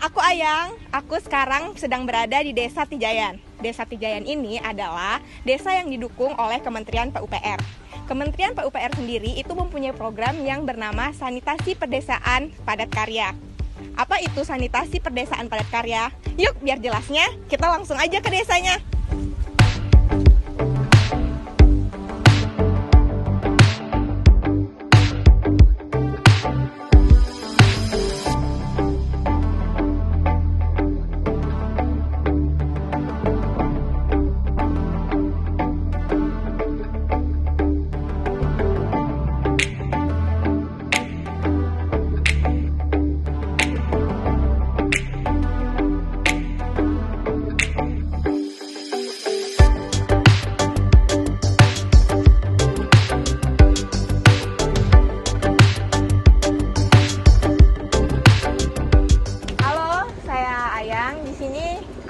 aku Ayang. Aku sekarang sedang berada di Desa Tijayan. Desa Tijayan ini adalah desa yang didukung oleh Kementerian PUPR. Kementerian PUPR sendiri itu mempunyai program yang bernama Sanitasi Perdesaan Padat Karya. Apa itu sanitasi perdesaan padat karya? Yuk, biar jelasnya, kita langsung aja ke desanya.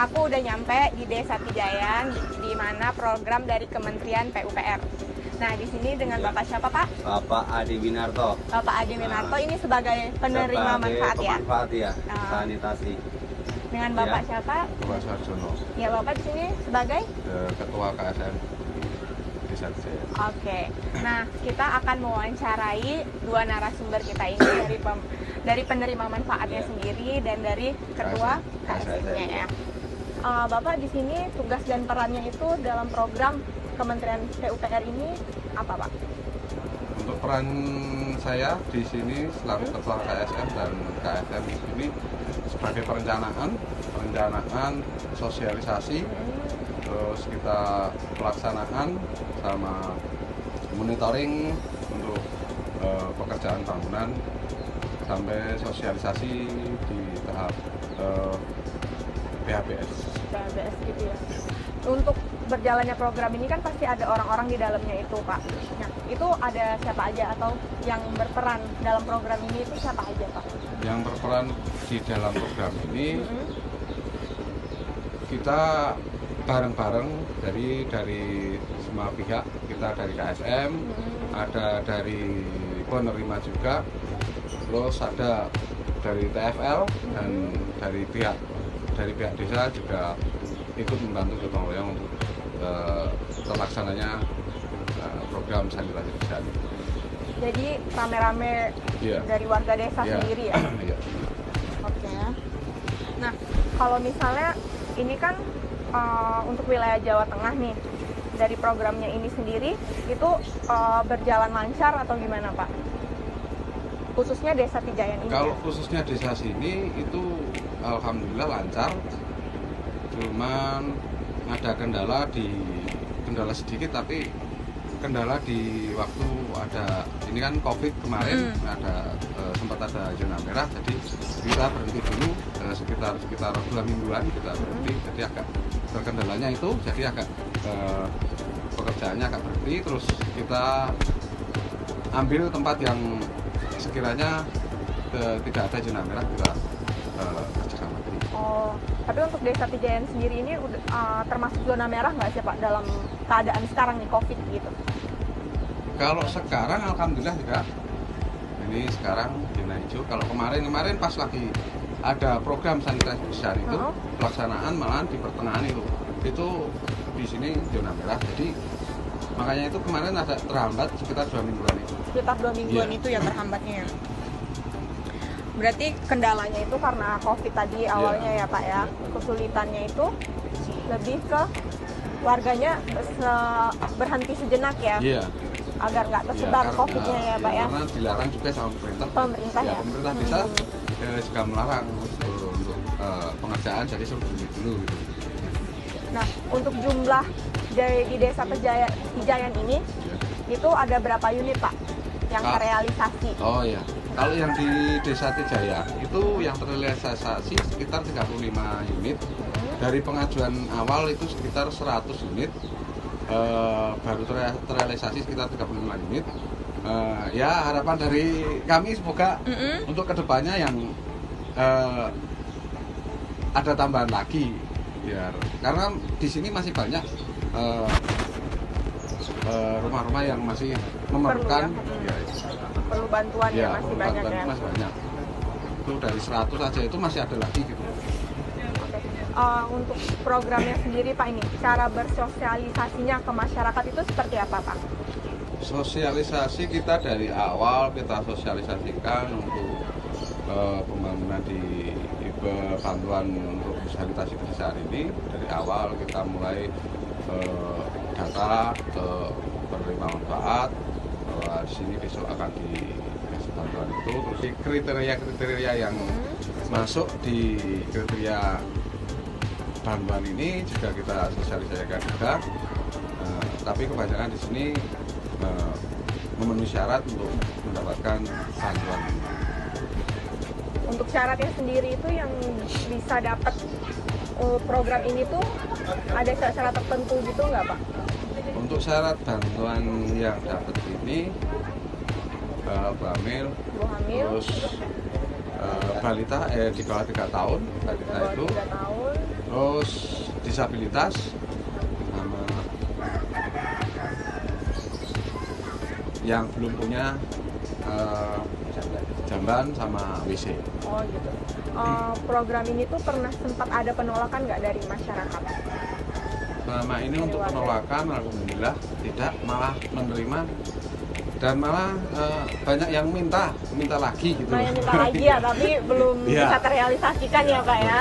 Aku udah nyampe di Desa Tijayan, di mana program dari Kementerian PUPR. Nah, di sini dengan Bapak siapa, Pak? Bapak Adi Winarto. Bapak Adi Winarto ini sebagai penerima manfaat ya? Pemanfaat ya, sanitasi. Dengan Bapak siapa? Bapak Sarjono. Ya, Bapak di sini sebagai Ketua KSM Desa Tijayan. Oke. Nah, kita akan mewawancarai dua narasumber kita ini dari penerima manfaatnya sendiri dan dari ketua KSM-nya ya. Bapak di sini tugas dan perannya itu dalam program Kementerian PUPR ini apa, Pak? Untuk peran saya di sini selaku ketua KSM dan KSM di sini sebagai perencanaan, sosialisasi, terus kita pelaksanaan sama monitoring untuk pekerjaan bangunan sampai sosialisasi di tahap PHBS gitu ya. Untuk berjalannya program ini kan pasti ada orang-orang di dalamnya itu, Pak. Nah, itu ada siapa aja atau yang berperan dalam program ini itu siapa aja, Pak? Yang berperan di dalam program ini kita bareng-bareng dari semua pihak. Kita dari KSM, ada dari penerima juga, terus ada dari TFL dan dari pihak desa juga ikut membantu gotong royong untuk terlaksananya program sanitasi desa. Jadi rame-rame dari warga desa sendiri ya? Iya. Oke. Nah, kalau misalnya ini kan untuk wilayah Jawa Tengah nih, dari programnya ini sendiri itu berjalan lancar atau gimana, Pak? Khususnya Desa Tijayan ini. Kalau khususnya desa sini itu alhamdulillah lancar. Cuman ada kendala sedikit, tapi kendala di waktu ada ini kan COVID kemarin ada sempat ada zona merah, jadi kita berhenti dulu sekitar 2 mingguan kita berhenti, jadi agak terkendalanya itu, jadi agak pekerjaannya agak berhenti, terus kita ambil tempat yang sekiranya tidak ada zona merah, kita kerjakan lagi. Oh, tapi untuk Desa Tijayan sendiri ini termasuk zona merah nggak sih, Pak, dalam keadaan sekarang nih COVID gitu? Kalau sekarang alhamdulillah tidak. Ini sekarang zona hijau. Kalau kemarin pas lagi ada program sanitasi besar itu pelaksanaan malahan di pertengahan itu di sini zona merah. Jadi makanya itu kemarin ada terhambat sekitar 2 mingguan itu. Sekitar 2 mingguan itu ya terhambatnya. Berarti kendalanya itu karena COVID tadi awalnya ya, Pak ya. Kesulitannya itu lebih ke warganya berhenti sejenak ya. Iya. Agar nggak tersebar COVID-nya ya, Pak ya. Karena dilarang juga sama pemerintah. Pemerintah ya. Pemerintah desa juga melarang untuk pengerjaan, jadi suruh dulu gitu. Nah, untuk jumlah di Desa Tijayan ini itu ada berapa unit, Pak, yang terrealisasi? Oh iya. Kalau yang di Desa Tijayan itu yang terrealisasi sekitar 35 unit. Dari pengajuan awal itu sekitar 100 unit. Baru terrealisasi sekitar 35 unit. Ya harapan dari kami semoga untuk kedepannya yang ada tambahan lagi, karena di sini masih banyak rumah-rumah yang masih memerlukan perlu bantuan ya, masih banyak ya. Masih banyak. Itu dari 100 aja itu masih ada lagi gitu. Untuk programnya sendiri Pak, ini cara bersosialisasinya ke masyarakat itu seperti apa Pak? Sosialisasi kita dari awal kita sosialisasikan untuk pembangunan di bantuan untuk sanitasi pedesaan ini. Dari awal kita mulai data ke penerima manfaat bahwa di sini besok akan dikasih bantuan itu. Terus kriteria yang masuk di kriteria bantuan ini juga kita sosialisasikan juga, tapi kebanyakan di sini memenuhi syarat untuk mendapatkan bantuan. Untuk syaratnya sendiri itu yang bisa dapat program ini tuh ada syarat tertentu gitu nggak Pak? Untuk syarat bantuan yang dapat ini ibu hamil, terus balita di bawah 3 tahun, balita itu, terus disabilitas, sama yang belum punya jamban sama WC. Oh gitu. Program ini tuh pernah sempat ada penolakan nggak dari masyarakat? Selama ini untuk penolakan alhamdulillah tidak, malah menerima dan malah banyak yang minta lagi gitu. Banyak minta lagi ya, tapi belum bisa terrealisasikan ya Pak ya.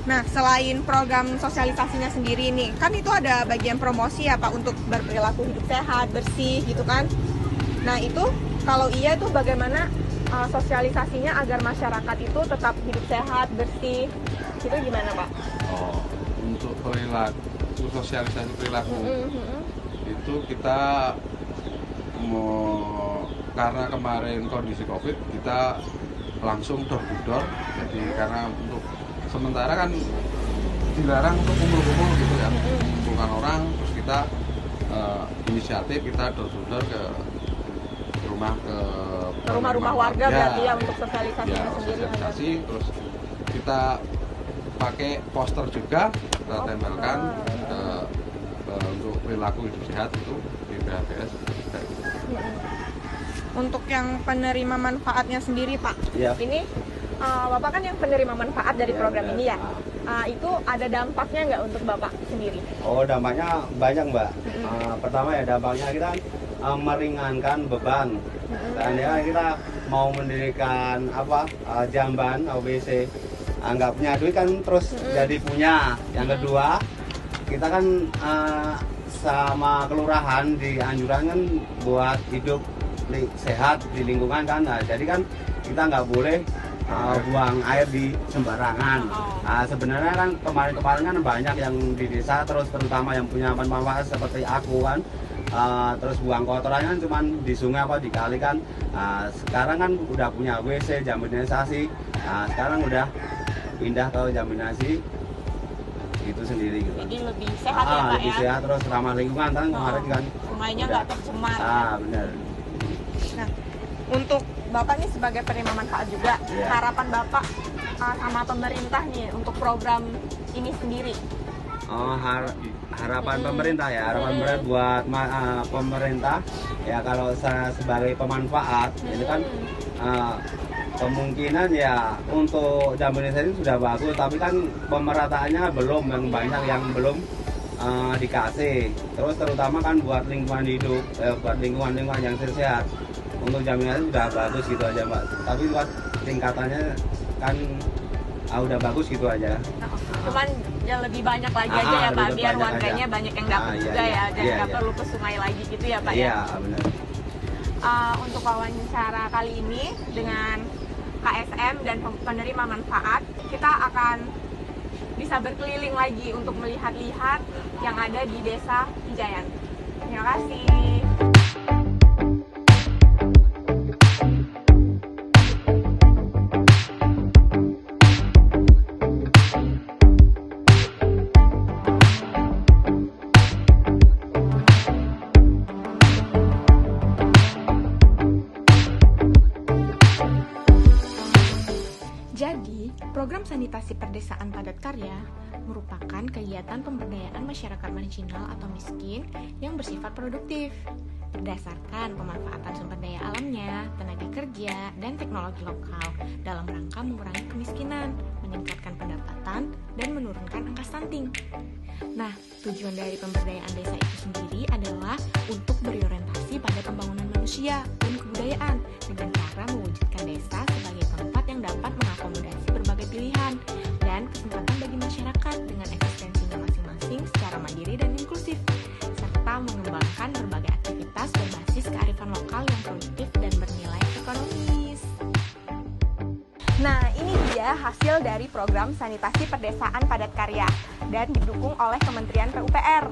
Nah, selain program sosialisasinya sendiri nih, kan itu ada bagian promosi ya Pak untuk berperilaku hidup sehat, bersih gitu kan. Nah, itu kalau iya itu bagaimana sosialisasinya agar masyarakat itu tetap hidup sehat, bersih, itu gimana Pak? Oh, untuk perilaku, sosialisasi perilaku itu kita karena kemarin kondisi COVID kita langsung door to door. Jadi karena untuk sementara kan dilarang untuk kumpul-kumpul gitu ya, kumpulkan orang, terus kita inisiatif kita door to door ke rumah-rumah warga berarti ya untuk sosialisasinya sendiri. Sosialisasi, terus kita pakai poster juga kita tempelkan untuk perilaku hidup sehat itu di PHBS. Untuk yang penerima manfaatnya sendiri Pak, ini Bapak kan yang penerima manfaat dari program ini ya, itu ada dampaknya nggak untuk Bapak sendiri? Oh, dampaknya banyak Mbak. Pertama ya dampaknya kita meringankan beban. Dan ya kita mau mendirikan jamban OBC, nggak punya duit kan terus jadi punya. Yang kedua kita kan sama kelurahan di anjuran kan buat hidup sehat di lingkungan kan. Nah, jadi kan kita nggak boleh buang air di sembarangan. Sebenarnya kan kemarin kan banyak yang di desa, terus terutama yang punya manfaat seperti aku kan, terus buang kotorannya kan cuman di sungai di kali kan. Sekarang kan udah punya WC, jaminisasi. Sekarang udah pindah ke jaminisasi itu sendiri gitu. Jadi lebih sehat ya Pak lebih ya? Sehat, terus ramah lingkungan kan kemarin kan. Sungainya nggak tercemar. Benar. Nah, untuk Bapak nih sebagai penerima manfaat juga, harapan Bapak sama pemerintah nih untuk program ini sendiri? Harapan pemerintah ya, harapan pemerintah buat pemerintah ya, kalau saya sebagai pemanfaat itu kan kemungkinan ya untuk jaminan ini sudah bagus, tapi kan pemerataannya belum, yang banyak yang belum dikasih. Terus terutama kan buat lingkungan hidup, buat lingkungan yang sehat. Untuk jaminan sudah bagus gitu aja Mbak, tapi buat tingkatannya kan udah bagus gitu aja. Cuman yang lebih banyak lagi aja ya Pak, biar warganya banyak yang dapat juga ya, dan nggak perlu ke sungai lagi gitu ya Pak ya. Iya benar. Untuk wawancara kali ini dengan KSM dan penerima manfaat, kita akan bisa berkeliling lagi untuk melihat-lihat yang ada di Desa Tijayan. Terima kasih. Jadi, program sanitasi perdesaan padat karya merupakan kegiatan pemberdayaan masyarakat marginal atau miskin yang bersifat produktif. berdasarkan pemanfaatan sumber daya alamnya, tenaga kerja, dan teknologi lokal dalam rangka mengurangi kemiskinan, meningkatkan pendapatan, dan menurunkan angka stunting. Nah, tujuan dari pemberdayaan desa itu sendiri adalah untuk berorientasi pada pembangunan manusia dan kebudayaan dengan cara mewujudkan desa sebagai tempat yang dapat mengakomodasi berbagai pilihan dan kesempatan bagi masyarakat dengan eksistensinya masing-masing secara mandiri dan inklusif, serta mengembangkan berbagai aktivitas berbasis kearifan lokal yang produktif dan bernilai ekonomis. Nah, ini dia hasil dari program sanitasi perdesaan padat karya dan didukung oleh Kementerian PUPR.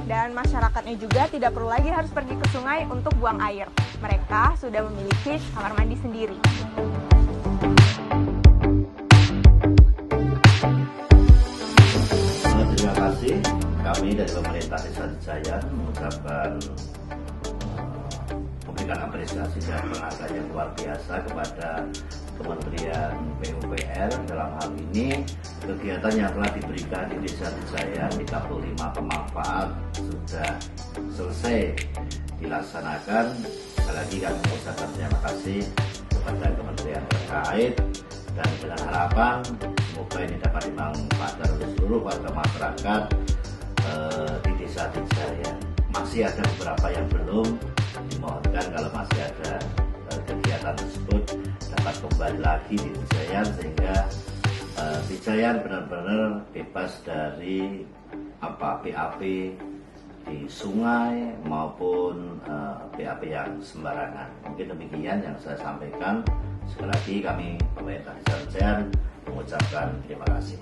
Dan masyarakatnya juga tidak perlu lagi harus pergi ke sungai untuk buang air. Mereka sudah memiliki kamar mandi sendiri. Terima kasih. Kami dari pemerintah Desa Tijayan mengucapkan memberikan apresiasi dan penghargaan yang luar biasa kepada Kementerian PUPR dalam hal ini kegiatan yang telah diberikan di Desa Tijayan 35 pemanfaat sudah selesai dilaksanakan. Sekali lagi kami mengucapkan terima kasih kepada kementerian terkait dan dengan harapan semoga ini dapat dimanfaatkan oleh seluruh warga masyarakat di Desa Tijayan. Masih ada beberapa yang belum, dimohonkan kalau masih ada kegiatan tersebut dapat kembali lagi di Tijayan sehingga Tijayan benar-benar bebas dari BAP di sungai maupun BAP yang sembarangan. Mungkin demikian yang saya sampaikan. Sekali lagi kami pemerintah Desa Tijayan mengucapkan terima kasih.